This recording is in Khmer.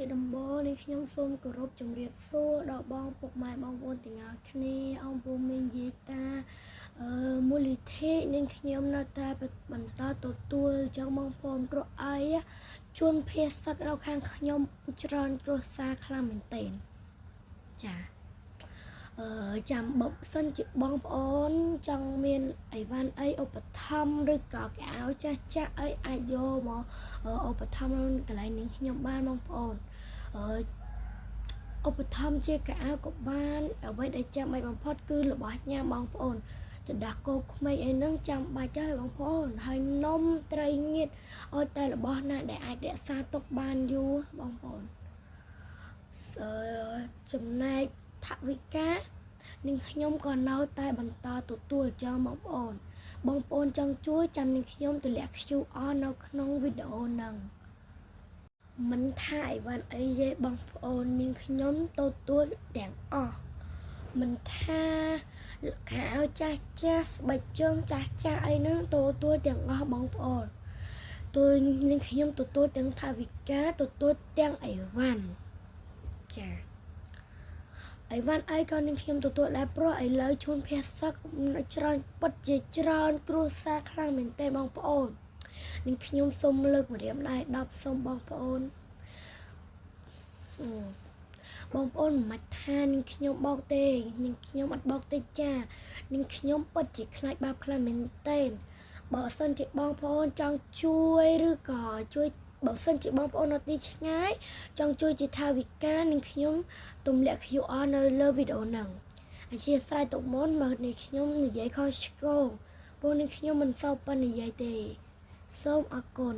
ជាដំបូងនេះខ្ញុំសូមគោរពជំរាបសួរដល់បងពុកម៉ែបងប្អូនទាំងអស់គ្នាអង្គពូមីងយាយតាមូលនិធិនិងខ្ញុំនៅតែបន្តទទួលចឹងបងប្អូនព្រោះអីជួនភាសានៅខាងខ្ញុំច្រើនគ្រួសារខ្លាំងមែនទែនចាចាំបើសិនជាបងប្អូនចង់មានអីវ៉ាន់អីឧបត្ថម្ភឬក៏កៅអៅចាស់អីអាចយកមកឧបត្ថម្ភកន្លែងនេះខ្ញុំបានបងប្អូនឧបត្ថម្ភជាកៅអៅក៏បានអ្វីដែលចាំបាច់បំផុតគឺរបស់ញ៉ាំបងប្អូនទឹកដោះគោក្មេងអីហ្នឹងចាំបាច់ហើយបងប្អូនហើយនំត្រីងៀតឲ្យតែរបស់ណាដែលអាចរក្សាទុកបានយូរបងប្អូនចំណែកថវិកានិងខ្ញុំក៏នៅតែបន្តទទួលចឹងបងប្អូនចង់ជួយចាំនឹងខ្ញុំទម្លាក់ QR នៅក្នុងវីដេអូហ្នឹងមិនថាអីវ៉ាន់អីទេបងប្អូននាងខ្ញុំទទួលទាំងអស់មិនថាខោចាស់ស្បែកជើងចាស់អីហ្នឹងទទួលទាំងអស់បងប្អូននាងខ្ញុំទទួលទាំងថវិកាទទួលទាំងអីវ៉ាន់ចាអីវ៉ាន់អីក៏នាងខ្ញុំទទួលដែរព្រោះឥឡូវជួនភាសឹកច្រើនពិតជាច្រើនគ្រួសារខ្លាំងមែនទេបងប្អូននាងខ្ញុំសូមលើកម្រាមដៃ10សូមបងប្អូនបងប្អូនមិនថានាងខ្ញុំបោកទេនាងខ្ញុំអត់បោកទេចានាងខ្ញុំពិតជាខ្លាចបាបខ្លាំងមែនទេបើសិនជាបងប្អូនចង់ជួយឬក៏ជួយបើសិនជាបងប្អូននៅទីឆ្ងាយចង់ជួយជាថវិកានឹងខ្ញុំទម្លាក់ QR នៅលើវីដេអូហ្នឹងអធិស្ឋានទុកមុនមកនេះខ្ញុំនិយាយខុសឆ្គងព្រោះនេះខ្ញុំមិនសូវប៉ុននិយាយទេសូមអរគុណ